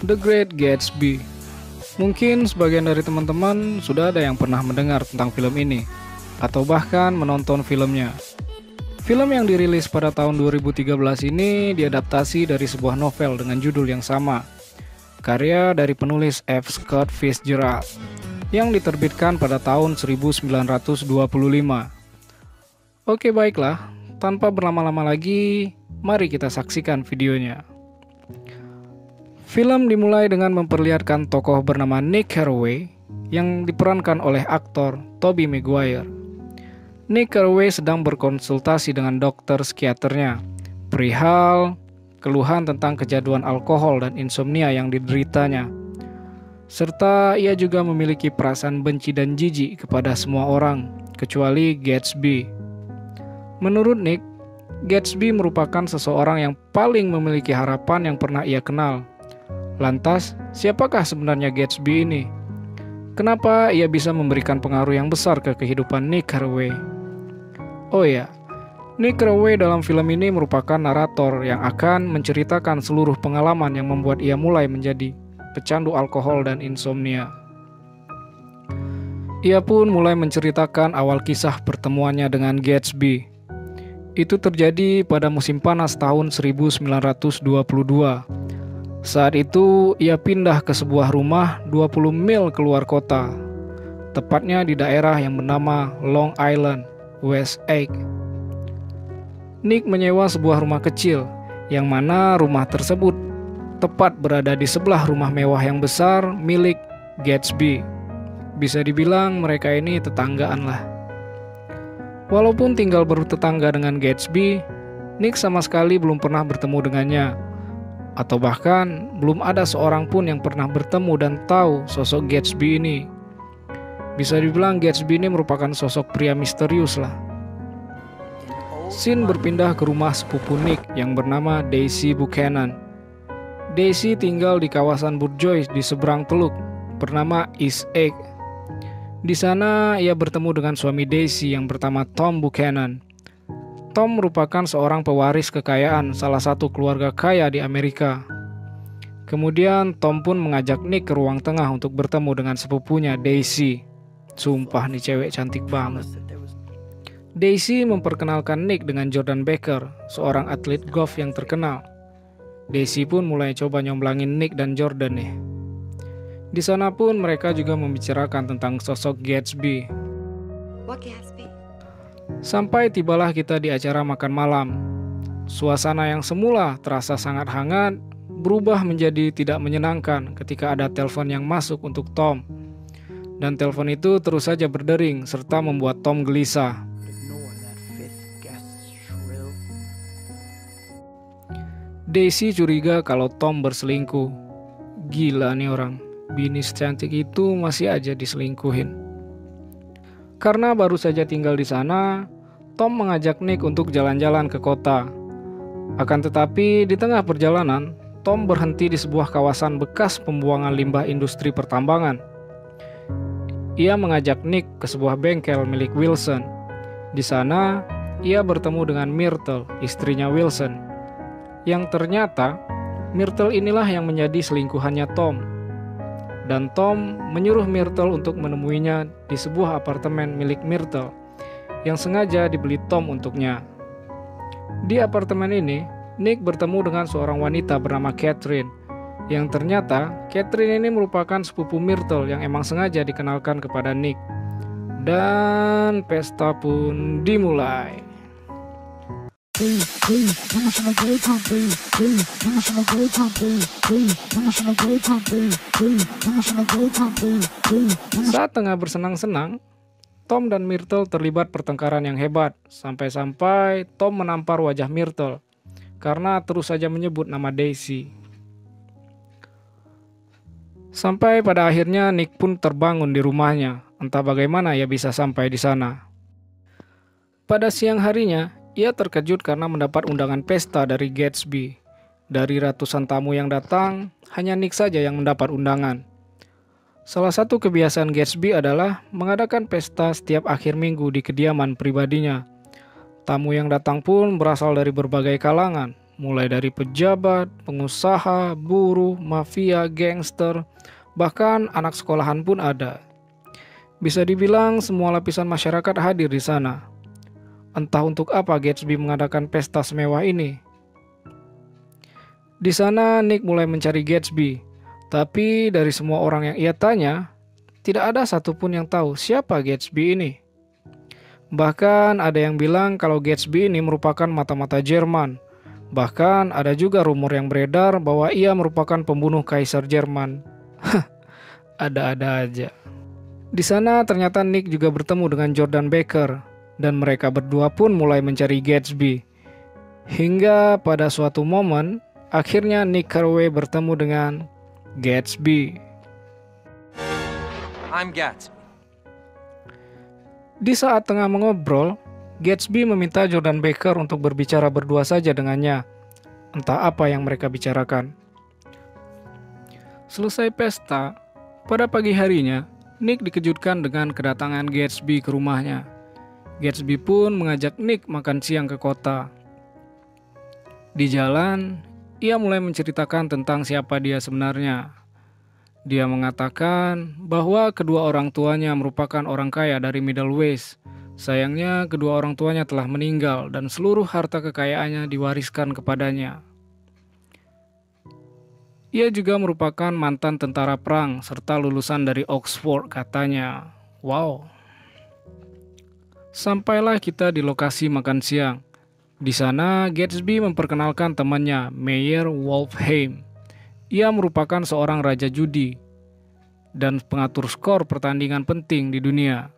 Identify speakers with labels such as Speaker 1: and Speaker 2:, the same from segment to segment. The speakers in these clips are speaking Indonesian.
Speaker 1: The Great Gatsby. Mungkin sebagian dari teman-teman sudah ada yang pernah mendengar tentang film ini, atau bahkan menonton filmnya. Film yang dirilis pada tahun 2013 ini diadaptasi dari sebuah novel dengan judul yang sama, karya dari penulis F. Scott Fitzgerald, yang diterbitkan pada tahun 1925. Oke baiklah, tanpa berlama-lama lagi, mari kita saksikan videonya. Film dimulai dengan memperlihatkan tokoh bernama Nick Carraway yang diperankan oleh aktor Tobey Maguire. Nick Carraway sedang berkonsultasi dengan dokter psikiaternya perihal keluhan tentang kecanduan alkohol dan insomnia yang dideritanya. Serta ia juga memiliki perasaan benci dan jijik kepada semua orang, kecuali Gatsby. Menurut Nick, Gatsby merupakan seseorang yang paling memiliki harapan yang pernah ia kenal. Lantas, siapakah sebenarnya Gatsby ini? Kenapa ia bisa memberikan pengaruh yang besar ke kehidupan Nick Carraway? Oh ya, Nick Carraway dalam film ini merupakan narator yang akan menceritakan seluruh pengalaman yang membuat ia mulai menjadi pecandu alkohol dan insomnia. Ia pun mulai menceritakan awal kisah pertemuannya dengan Gatsby. Itu terjadi pada musim panas tahun 1922. Saat itu, ia pindah ke sebuah rumah 20 mil keluar kota, tepatnya di daerah yang bernama Long Island, West Egg. Nick menyewa sebuah rumah kecil, yang mana rumah tersebut tepat berada di sebelah rumah mewah yang besar milik Gatsby. Bisa dibilang mereka ini tetanggaan lah. Walaupun tinggal bertetangga dengan Gatsby, Nick sama sekali belum pernah bertemu dengannya. Atau bahkan belum ada seorang pun yang pernah bertemu dan tahu sosok Gatsby ini. Bisa dibilang Gatsby ini merupakan sosok pria misterius lah. Scene berpindah ke rumah sepupu Nick yang bernama Daisy Buchanan. Daisy tinggal di kawasan Burjois di seberang teluk bernama East Egg. Di sana ia bertemu dengan suami Daisy yang bernama Tom Buchanan. Tom merupakan seorang pewaris kekayaan salah satu keluarga kaya di Amerika. Kemudian Tom pun mengajak Nick ke ruang tengah untuk bertemu dengan sepupunya Daisy. Sumpah nih cewek cantik banget. Daisy memperkenalkan Nick dengan Jordan Baker, seorang atlet golf yang terkenal. Daisy pun mulai coba nyomblangin Nick dan Jordan nih. Di sana pun mereka juga membicarakan tentang sosok Gatsby.
Speaker 2: What Gatsby?
Speaker 1: Sampai tibalah kita di acara makan malam. Suasana yang semula terasa sangat hangat berubah menjadi tidak menyenangkan ketika ada telepon yang masuk untuk Tom. Dan telepon itu terus saja berdering serta membuat Tom gelisah. Daisy curiga kalau Tom berselingkuh. Gila nih orang, bini secantik itu masih aja diselingkuhin. Karena baru saja tinggal di sana, Tom mengajak Nick untuk jalan-jalan ke kota. Akan tetapi di tengah perjalanan, Tom berhenti di sebuah kawasan bekas pembuangan limbah industri pertambangan. Ia mengajak Nick ke sebuah bengkel milik Wilson. Di sana, ia bertemu dengan Myrtle, istrinya Wilson. Yang ternyata, Myrtle inilah yang menjadi selingkuhannya Tom. Dan Tom menyuruh Myrtle untuk menemuinya di sebuah apartemen milik Myrtle yang sengaja dibeli Tom untuknya. Di apartemen ini, Nick bertemu dengan seorang wanita bernama Catherine, yang ternyata Catherine ini merupakan sepupu Myrtle yang emang sengaja dikenalkan kepada Nick. Dan pesta pun dimulai. Saat tengah bersenang-senang, Tom dan Myrtle terlibat pertengkaran yang hebat, sampai-sampai Tom menampar wajah Myrtle karena terus saja menyebut nama Daisy. Sampai pada akhirnya Nick pun terbangun di rumahnya, entah bagaimana ia bisa sampai di sana. Pada siang harinya, ia terkejut karena mendapat undangan pesta dari Gatsby. Dari ratusan tamu yang datang, hanya Nick saja yang mendapat undangan. Salah satu kebiasaan Gatsby adalah mengadakan pesta setiap akhir minggu di kediaman pribadinya. Tamu yang datang pun berasal dari berbagai kalangan, mulai dari pejabat, pengusaha, buruh, mafia, gangster, bahkan anak sekolahan pun ada. Bisa dibilang semua lapisan masyarakat hadir di sana. Entah untuk apa Gatsby mengadakan pesta semewah ini. Di sana Nick mulai mencari Gatsby, tapi dari semua orang yang ia tanya, tidak ada satupun yang tahu siapa Gatsby ini. Bahkan ada yang bilang kalau Gatsby ini merupakan mata-mata Jerman. Bahkan ada juga rumor yang beredar bahwa ia merupakan pembunuh Kaisar Jerman. Ada-ada aja. Di sana ternyata Nick juga bertemu dengan Jordan Baker, dan mereka berdua pun mulai mencari Gatsby. Hingga pada suatu momen, akhirnya Nick Carraway bertemu dengan Gatsby.
Speaker 2: I'm Gatsby.
Speaker 1: Di saat tengah mengobrol, Gatsby meminta Jordan Baker untuk berbicara berdua saja dengannya. Entah apa yang mereka bicarakan. Selesai pesta, pada pagi harinya, Nick dikejutkan dengan kedatangan Gatsby ke rumahnya. Gatsby pun mengajak Nick makan siang ke kota. Di jalan, ia mulai menceritakan tentang siapa dia sebenarnya. Dia mengatakan bahwa kedua orang tuanya merupakan orang kaya dari Middle West. Sayangnya kedua orang tuanya telah meninggal dan seluruh harta kekayaannya diwariskan kepadanya. Ia juga merupakan mantan tentara perang serta lulusan dari Oxford katanya. Wow. Sampailah kita di lokasi makan siang. Di sana Gatsby memperkenalkan temannya, Meyer Wolfheim. Ia merupakan seorang raja judi dan pengatur skor pertandingan penting di dunia.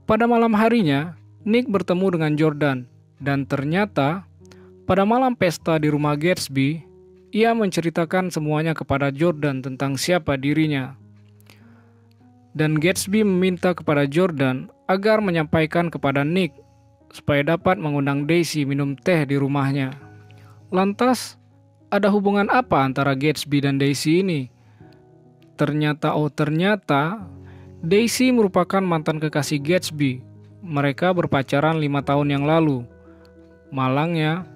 Speaker 1: Pada malam harinya, Nick bertemu dengan Jordan dan ternyata pada malam pesta di rumah Gatsby, ia menceritakan semuanya kepada Jordan tentang siapa dirinya. Dan Gatsby meminta kepada Jordan agar menyampaikan kepada Nick supaya dapat mengundang Daisy minum teh di rumahnya. Lantas, ada hubungan apa antara Gatsby dan Daisy ini? Ternyata Daisy merupakan mantan kekasih Gatsby. Mereka berpacaran 5 tahun yang lalu. Malangnya,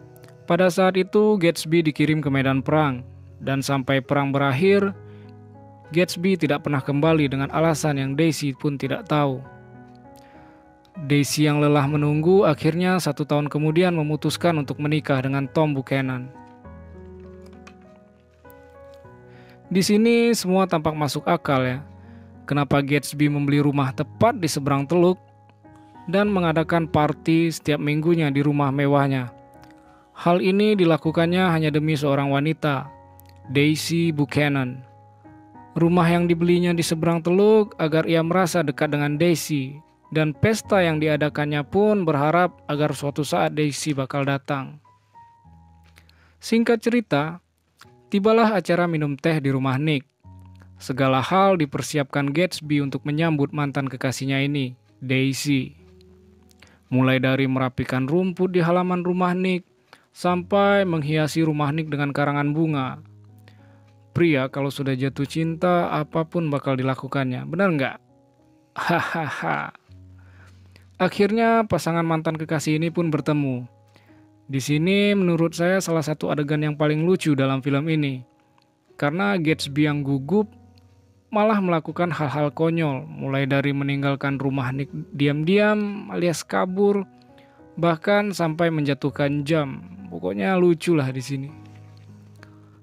Speaker 1: pada saat itu Gatsby dikirim ke medan perang, dan sampai perang berakhir, Gatsby tidak pernah kembali dengan alasan yang Daisy pun tidak tahu. Daisy yang lelah menunggu akhirnya 1 tahun kemudian memutuskan untuk menikah dengan Tom Buchanan. Di sini semua tampak masuk akal ya. Kenapa Gatsby membeli rumah tepat di seberang teluk dan mengadakan party setiap minggunya di rumah mewahnya. Hal ini dilakukannya hanya demi seorang wanita, Daisy Buchanan. Rumah yang dibelinya di seberang teluk agar ia merasa dekat dengan Daisy, dan pesta yang diadakannya pun berharap agar suatu saat Daisy bakal datang. Singkat cerita, tibalah acara minum teh di rumah Nick. Segala hal dipersiapkan Gatsby untuk menyambut mantan kekasihnya ini, Daisy. Mulai dari merapikan rumput di halaman rumah Nick, sampai menghiasi rumah Nick dengan karangan bunga. Pria kalau sudah jatuh cinta, apapun bakal dilakukannya, benar nggak? Hahaha. Akhirnya pasangan mantan kekasih ini pun bertemu. Di sini menurut saya salah satu adegan yang paling lucu dalam film ini. Karena Gatsby yang gugup malah melakukan hal-hal konyol, mulai dari meninggalkan rumah Nick diam-diam alias kabur, bahkan sampai menjatuhkan jam. Pokoknya lucu lah di sini.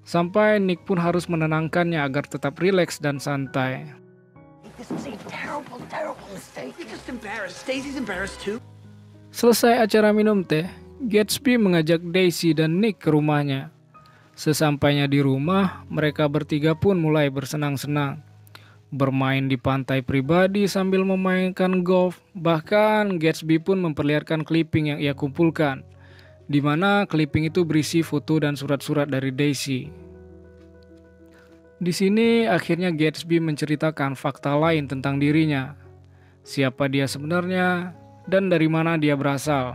Speaker 1: Sampai Nick pun harus menenangkannya agar tetap rileks dan santai. Selesai acara minum teh, Gatsby mengajak Daisy dan Nick ke rumahnya. Sesampainya di rumah, mereka bertiga pun mulai bersenang-senang. Bermain di pantai pribadi sambil memainkan golf. Bahkan Gatsby pun memperlihatkan clipping yang ia kumpulkan, di mana clipping itu berisi foto dan surat-surat dari Daisy. Di sini akhirnya Gatsby menceritakan fakta lain tentang dirinya. Siapa dia sebenarnya dan dari mana dia berasal.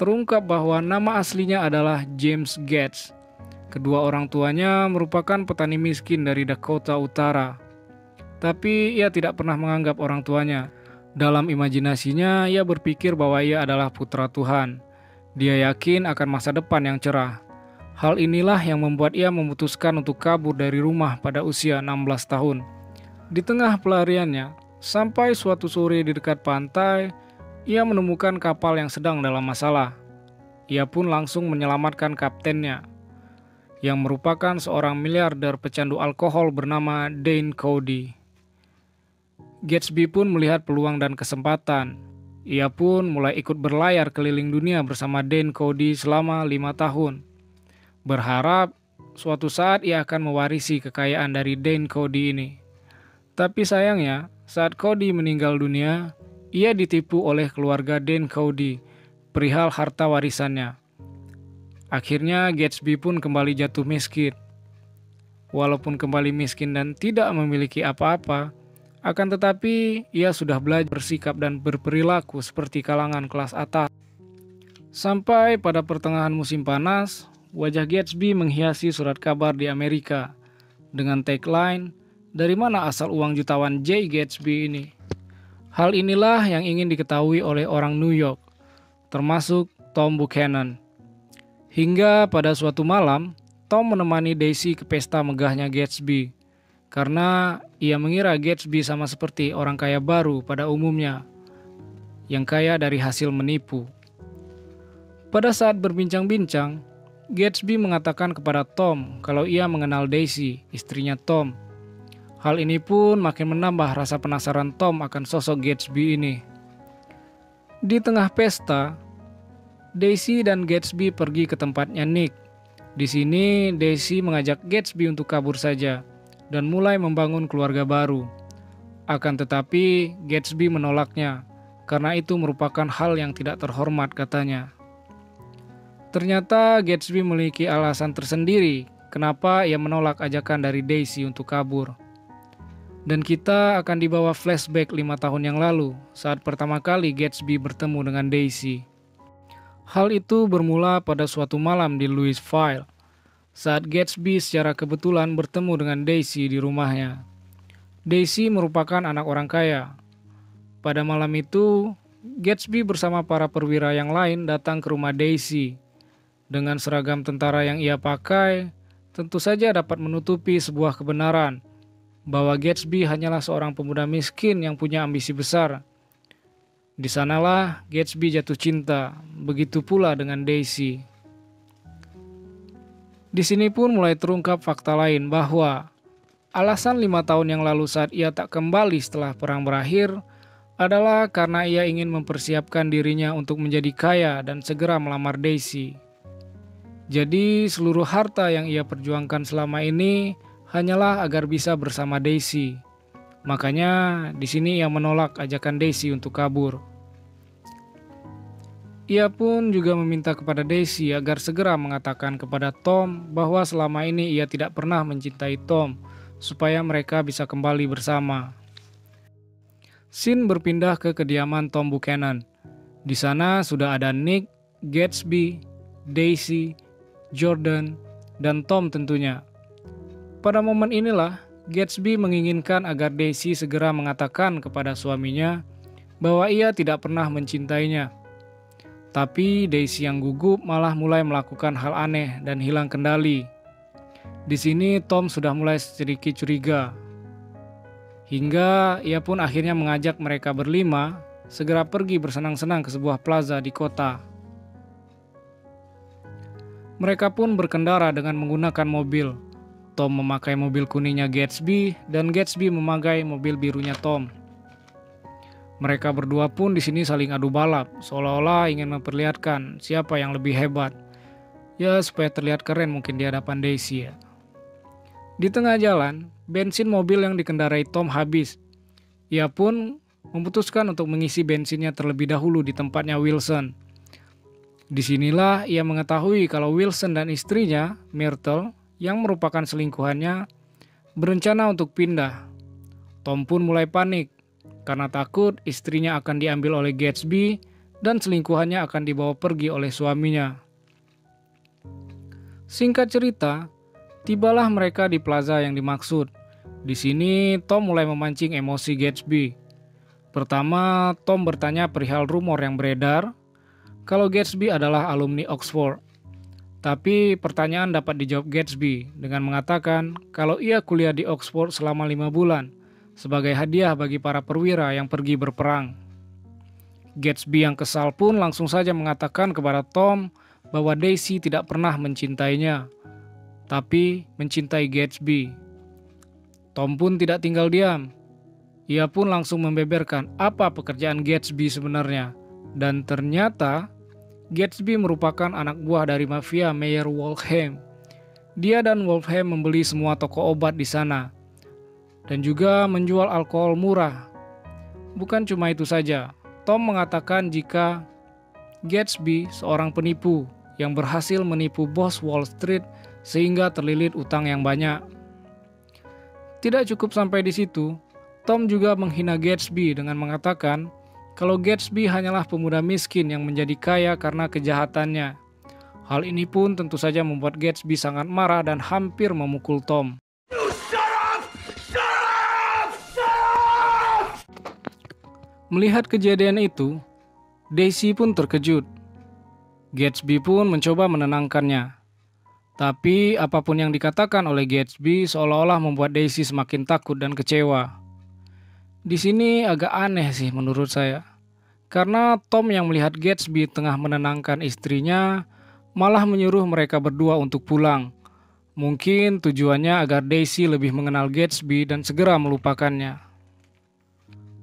Speaker 1: Terungkap bahwa nama aslinya adalah James Gates. Kedua orang tuanya merupakan petani miskin dari Dakota Utara. Tapi ia tidak pernah menganggap orang tuanya. Dalam imajinasinya ia berpikir bahwa ia adalah putra Tuhan. Dia yakin akan masa depan yang cerah. Hal inilah yang membuat ia memutuskan untuk kabur dari rumah pada usia 16 tahun. Di tengah pelariannya, sampai suatu sore di dekat pantai, ia menemukan kapal yang sedang dalam masalah. Ia pun langsung menyelamatkan kaptennya, yang merupakan seorang miliarder pecandu alkohol bernama Dane Cody. Gatsby pun melihat peluang dan kesempatan. Ia pun mulai ikut berlayar keliling dunia bersama Dane Cody selama 5 tahun. Berharap suatu saat ia akan mewarisi kekayaan dari Dane Cody ini. Tapi sayangnya, saat Cody meninggal dunia, ia ditipu oleh keluarga Dane Cody perihal harta warisannya. Akhirnya Gatsby pun kembali jatuh miskin. Walaupun kembali miskin dan tidak memiliki apa-apa, akan tetapi ia sudah belajar bersikap dan berperilaku seperti kalangan kelas atas. Sampai pada pertengahan musim panas, wajah Gatsby menghiasi surat kabar di Amerika dengan tagline, "Dari mana asal uang jutawan J. Gatsby ini?" Hal inilah yang ingin diketahui oleh orang New York, termasuk Tom Buchanan. Hingga pada suatu malam, Tom menemani Daisy ke pesta megahnya Gatsby, karena ia mengira Gatsby sama seperti orang kaya baru pada umumnya, yang kaya dari hasil menipu. Pada saat berbincang-bincang, Gatsby mengatakan kepada Tom kalau ia mengenal Daisy, istrinya Tom. Hal ini pun makin menambah rasa penasaran Tom akan sosok Gatsby ini. Di tengah pesta, Daisy dan Gatsby pergi ke tempatnya Nick. Di sini Daisy mengajak Gatsby untuk kabur saja dan mulai membangun keluarga baru. Akan tetapi Gatsby menolaknya karena itu merupakan hal yang tidak terhormat katanya. Ternyata Gatsby memiliki alasan tersendiri kenapa ia menolak ajakan dari Daisy untuk kabur. Dan kita akan dibawa flashback 5 tahun yang lalu saat pertama kali Gatsby bertemu dengan Daisy. Hal itu bermula pada suatu malam di Louisville saat Gatsby secara kebetulan bertemu dengan Daisy di rumahnya. Daisy merupakan anak orang kaya. Pada malam itu, Gatsby bersama para perwira yang lain datang ke rumah Daisy. Dengan seragam tentara yang ia pakai, tentu saja dapat menutupi sebuah kebenaran bahwa Gatsby hanyalah seorang pemuda miskin yang punya ambisi besar. Di sanalah Gatsby jatuh cinta, begitu pula dengan Daisy. Di sini pun mulai terungkap fakta lain bahwa alasan 5 tahun yang lalu saat ia tak kembali setelah perang berakhir adalah karena ia ingin mempersiapkan dirinya untuk menjadi kaya dan segera melamar Daisy. Jadi seluruh harta yang ia perjuangkan selama ini hanyalah agar bisa bersama Daisy. Makanya di sini ia menolak ajakan Daisy untuk kabur. Ia pun juga meminta kepada Daisy agar segera mengatakan kepada Tom bahwa selama ini ia tidak pernah mencintai Tom, supaya mereka bisa kembali bersama. Scene berpindah ke kediaman Tom Buchanan. Di sana sudah ada Nick, Gatsby, Daisy, Jordan, dan Tom tentunya. Pada momen inilah, Gatsby menginginkan agar Daisy segera mengatakan kepada suaminya bahwa ia tidak pernah mencintainya. Tapi Daisy yang gugup malah mulai melakukan hal aneh dan hilang kendali. Di sini Tom sudah mulai sedikit curiga. Hingga ia pun akhirnya mengajak mereka berlima segera pergi bersenang-senang ke sebuah plaza di kota. Mereka pun berkendara dengan menggunakan mobil. Tom memakai mobil kuningnya Gatsby dan Gatsby memakai mobil birunya Tom. Mereka berdua pun di sini saling adu balap, seolah-olah ingin memperlihatkan siapa yang lebih hebat. Ya, supaya terlihat keren mungkin di hadapan Daisy ya. Di tengah jalan, bensin mobil yang dikendarai Tom habis. Ia pun memutuskan untuk mengisi bensinnya terlebih dahulu di tempatnya Wilson. Disinilah ia mengetahui kalau Wilson dan istrinya, Myrtle, yang merupakan selingkuhannya, berencana untuk pindah. Tom pun mulai panik karena takut istrinya akan diambil oleh Gatsby dan selingkuhannya akan dibawa pergi oleh suaminya. Singkat cerita, tibalah mereka di plaza yang dimaksud. Di sini Tom mulai memancing emosi Gatsby. Pertama, Tom bertanya perihal rumor yang beredar kalau Gatsby adalah alumni Oxford. Tapi pertanyaan dapat dijawab Gatsby dengan mengatakan kalau ia kuliah di Oxford selama 5 bulan sebagai hadiah bagi para perwira yang pergi berperang. Gatsby yang kesal pun langsung saja mengatakan kepada Tom bahwa Daisy tidak pernah mencintainya, tapi mencintai Gatsby. Tom pun tidak tinggal diam. Ia pun langsung membeberkan apa pekerjaan Gatsby sebenarnya. Dan ternyata Gatsby merupakan anak buah dari mafia Mayer Wolfham. Dia dan Wolfham membeli semua toko obat di sana dan juga menjual alkohol murah. Bukan cuma itu saja, Tom mengatakan jika Gatsby seorang penipu yang berhasil menipu bos Wall Street sehingga terlilit utang yang banyak. Tidak cukup sampai di situ, Tom juga menghina Gatsby dengan mengatakan kalau Gatsby hanyalah pemuda miskin yang menjadi kaya karena kejahatannya. Hal ini pun tentu saja membuat Gatsby sangat marah dan hampir memukul Tom. Melihat kejadian itu, Daisy pun terkejut. Gatsby pun mencoba menenangkannya. Tapi apapun yang dikatakan oleh Gatsby seolah-olah membuat Daisy semakin takut dan kecewa. Di sini agak aneh sih menurut saya. Karena Tom yang melihat Gatsby tengah menenangkan istrinya malah menyuruh mereka berdua untuk pulang. Mungkin tujuannya agar Daisy lebih mengenal Gatsby dan segera melupakannya.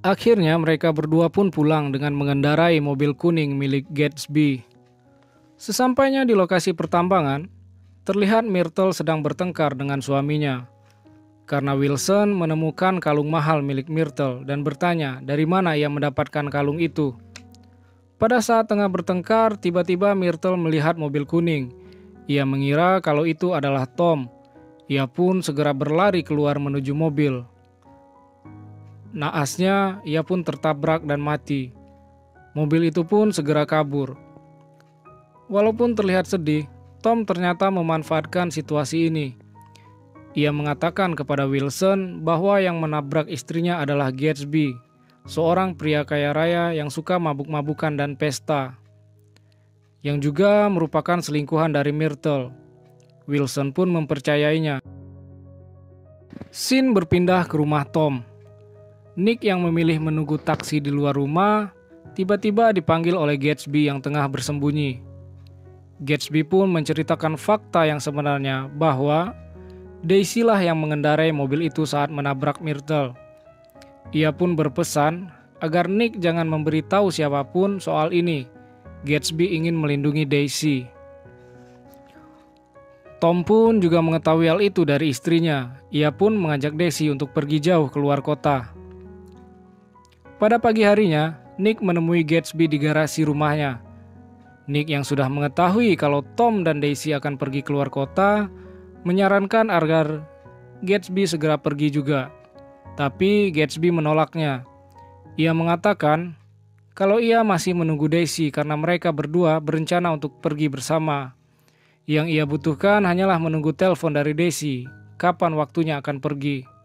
Speaker 1: Akhirnya mereka berdua pun pulang dengan mengendarai mobil kuning milik Gatsby. Sesampainya di lokasi pertambangan, terlihat Myrtle sedang bertengkar dengan suaminya. Karena Wilson menemukan kalung mahal milik Myrtle dan bertanya dari mana ia mendapatkan kalung itu. Pada saat tengah bertengkar, tiba-tiba Myrtle melihat mobil kuning. Ia mengira kalau itu adalah Tom. Ia pun segera berlari keluar menuju mobil. Naasnya, ia pun tertabrak dan mati. Mobil itu pun segera kabur. Walaupun terlihat sedih, Tom ternyata memanfaatkan situasi ini. Ia mengatakan kepada Wilson bahwa yang menabrak istrinya adalah Gatsby, seorang pria kaya raya yang suka mabuk-mabukan dan pesta, yang juga merupakan selingkuhan dari Myrtle. Wilson pun mempercayainya. Scene berpindah ke rumah Tom. Nick yang memilih menunggu taksi di luar rumah, tiba-tiba dipanggil oleh Gatsby yang tengah bersembunyi. Gatsby pun menceritakan fakta yang sebenarnya bahwa Daisy lah yang mengendarai mobil itu saat menabrak Myrtle. Ia pun berpesan agar Nick jangan memberitahu siapapun soal ini. Gatsby ingin melindungi Daisy. Tom pun juga mengetahui hal itu dari istrinya. Ia pun mengajak Daisy untuk pergi jauh keluar kota. Pada pagi harinya, Nick menemui Gatsby di garasi rumahnya. Nick yang sudah mengetahui kalau Tom dan Daisy akan pergi keluar kota, menyarankan agar Gatsby segera pergi juga. Tapi Gatsby menolaknya. Ia mengatakan kalau ia masih menunggu Daisy karena mereka berdua berencana untuk pergi bersama. Yang ia butuhkan hanyalah menunggu telepon dari Daisy, kapan waktunya akan pergi.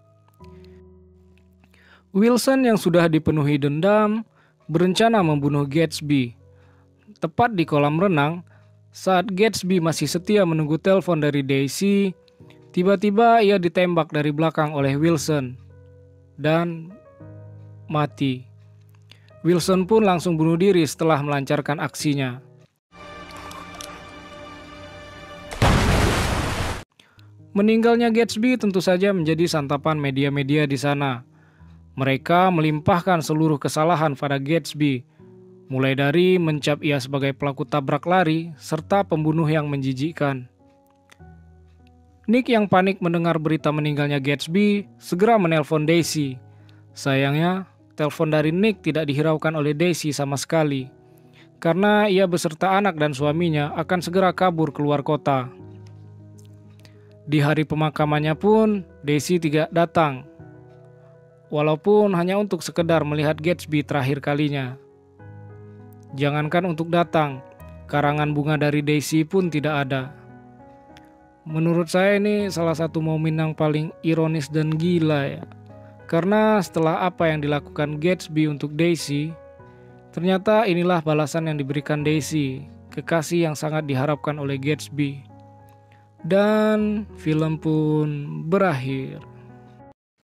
Speaker 1: Wilson yang sudah dipenuhi dendam berencana membunuh Gatsby. Tepat di kolam renang, saat Gatsby masih setia menunggu telepon dari Daisy, tiba-tiba ia ditembak dari belakang oleh Wilson dan mati. Wilson pun langsung bunuh diri setelah melancarkan aksinya. Meninggalnya Gatsby tentu saja menjadi santapan media-media di sana. Mereka melimpahkan seluruh kesalahan pada Gatsby, mulai dari mencap ia sebagai pelaku tabrak lari serta pembunuh yang menjijikkan. Nick yang panik mendengar berita meninggalnya Gatsby segera menelpon Daisy. Sayangnya, telepon dari Nick tidak dihiraukan oleh Daisy sama sekali, karena ia beserta anak dan suaminya akan segera kabur keluar kota. Di hari pemakamannya pun, Daisy tidak datang, walaupun hanya untuk sekedar melihat Gatsby terakhir kalinya. Jangankan untuk datang, karangan bunga dari Daisy pun tidak ada. Menurut saya ini salah satu momen yang paling ironis dan gila ya. Karena setelah apa yang dilakukan Gatsby untuk Daisy, Ternyata inilah balasan yang diberikan Daisy, kekasih yang sangat diharapkan oleh Gatsby. Dan film pun berakhir.